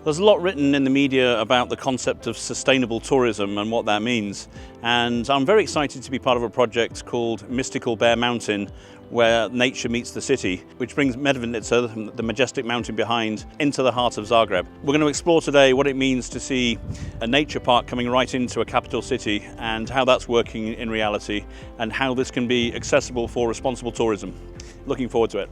There's a lot written in the media about the concept of sustainable tourism and what that means. And I'm very excited to be part of a project called Mystical Bear Mountain, where nature meets the city, which brings Medvednica, the majestic mountain behind, into the heart of Zagreb. We're going to explore today what it means to see a nature park coming right into a capital city and how that's working in reality and how this can be accessible for responsible tourism. Looking forward to it.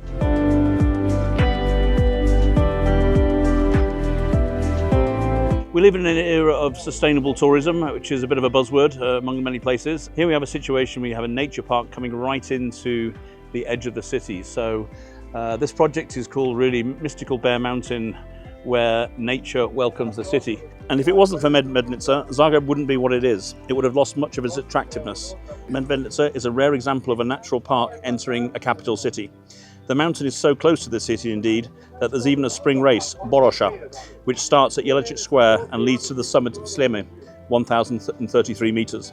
We live in an era of sustainable tourism, which is a bit of a buzzword among many places. Here we have a situation where you have a nature park coming right into the edge of the city. So this project is called really Mystical Bear Mountain, where nature welcomes the city. And if it wasn't for Medvednica, Zagreb wouldn't be what it is. It would have lost much of its attractiveness. Medvednica is a rare example of a natural park entering a capital city. The mountain is so close to the city, indeed, that there's even a spring race, Borosha, which starts at Jeličić Square and leads to the summit of Sljeme, 1,033 meters.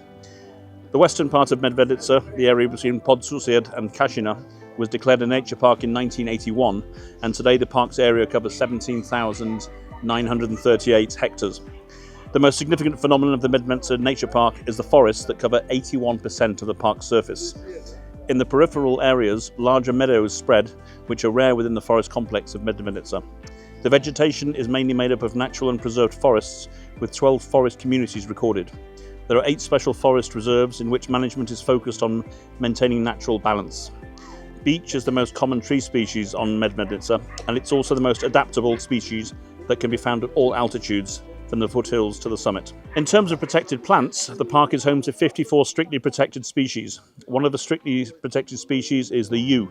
The western part of Medvednica, the area between Podsused and Kašina, was declared a nature park in 1981, and today the park's area covers 17,938 hectares. The most significant phenomenon of the Medvednica Nature Park is the forests that cover 81% of the park's surface. In the peripheral areas, larger meadows spread, which are rare within the forest complex of Medvednica. The vegetation is mainly made up of natural and preserved forests, with 12 forest communities recorded. There are 8 special forest reserves in which management is focused on maintaining natural balance. Beech is the most common tree species on Medvednica, and it's also the most adaptable species that can be found at all altitudes, from the foothills to the summit. In terms of protected plants, the park is home to 54 strictly protected species. One of the strictly protected species is the yew,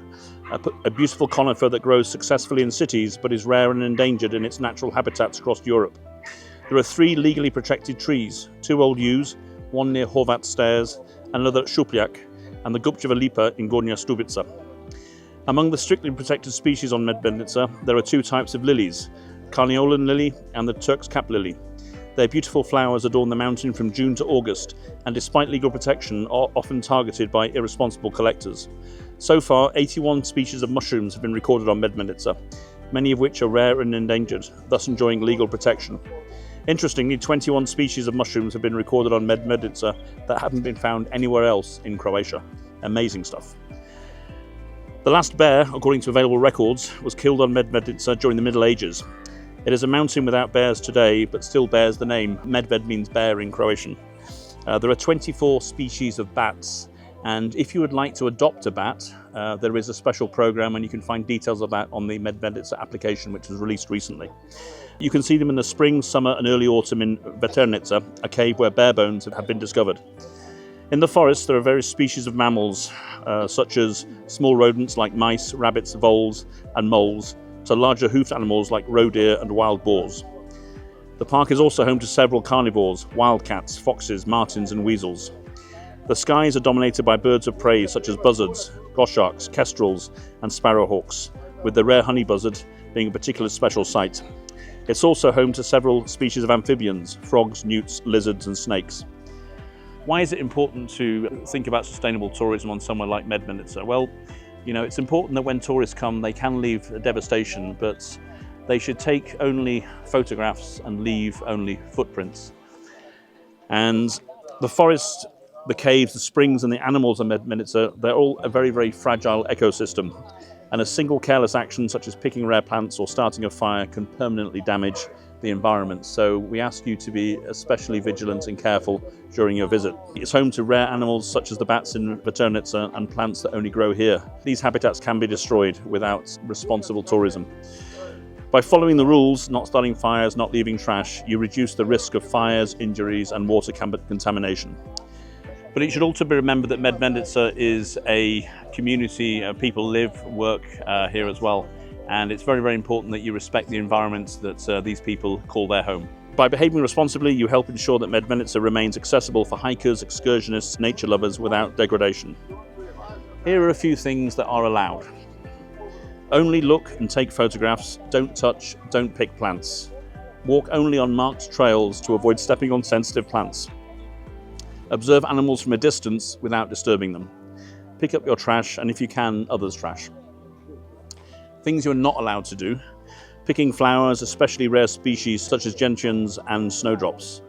a beautiful conifer that grows successfully in cities but is rare and endangered in its natural habitats across Europe. There are 3 legally protected trees, 2 old yews, one near Horvat Stairs, another at Šuplják, and the Gupčeva lipa in Gornja Stubica. Among the strictly protected species on Medvednica, there are 2 types of lilies, Carniolan lily and the Turk's cap lily. Their beautiful flowers adorn the mountain from June to August, and despite legal protection are often targeted by irresponsible collectors. So far, 81 species of mushrooms have been recorded on Medvednica, many of which are rare and endangered, thus enjoying legal protection. Interestingly, 21 species of mushrooms have been recorded on Medvednica that haven't been found anywhere else in Croatia. Amazing stuff. The last bear, according to available records, was killed on Medvednica during the Middle Ages. It is a mountain without bears today, but still bears the name. Medved means bear in Croatian. There are 24 species of bats, and if you would like to adopt a bat, there is a special program, and you can find details of that on the Medvednica application, which was released recently. You can see them in the spring, summer and early autumn in Medvednica, a cave where bear bones have been discovered. In the forest, there are various species of mammals, such as small rodents like mice, rabbits, voles and moles, to larger hoofed animals like roe deer and wild boars. The park is also home to several carnivores, wildcats, foxes, martins and weasels. The skies are dominated by birds of prey such as buzzards, goshawks, kestrels and sparrowhawks, with the rare honey buzzard being a particular special sight. It's also home to several species of amphibians, frogs, newts, lizards and snakes. Why is it important to think about sustainable tourism on somewhere like Medvednica? Well, you know, it's important that when tourists come, they can leave a devastation, but they should take only photographs and leave only footprints. And the forest, the caves, the springs and the animals on Medvednica, they're all a very, very fragile ecosystem. And a single careless action such as picking rare plants or starting a fire can permanently damage the environment. So we ask you to be especially vigilant and careful during your visit. It's home to rare animals such as the bats in Medvednica and plants that only grow here. These habitats can be destroyed without responsible tourism. By following the rules, not starting fires, not leaving trash, you reduce the risk of fires, injuries and water contamination. But it should also be remembered that Medvednica is a community, people live, work here as well. And it's very, very important that you respect the environments that these people call their home. By behaving responsibly, you help ensure that Medvednica remains accessible for hikers, excursionists, nature lovers without degradation. Here are a few things that are allowed. Only look and take photographs, don't touch, don't pick plants. Walk only on marked trails to avoid stepping on sensitive plants. Observe animals from a distance without disturbing them. Pick up your trash and if you can, others' trash. Things you're not allowed to do: picking flowers, especially rare species such as gentians and snowdrops,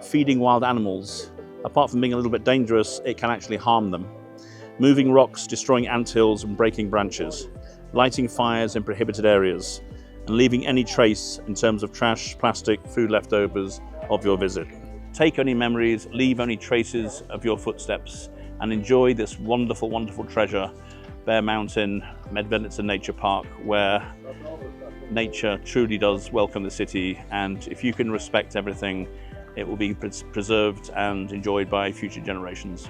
feeding wild animals. Apart from being a little bit dangerous, it can actually harm them. Moving rocks, destroying anthills and breaking branches, lighting fires in prohibited areas, and leaving any trace in terms of trash, plastic, food leftovers of your visit. Take only memories, leave only traces of your footsteps, and enjoy this wonderful, wonderful treasure, Bear Mountain Medvednica Nature Park, where nature truly does welcome the city, and if you can respect everything, it will be preserved and enjoyed by future generations.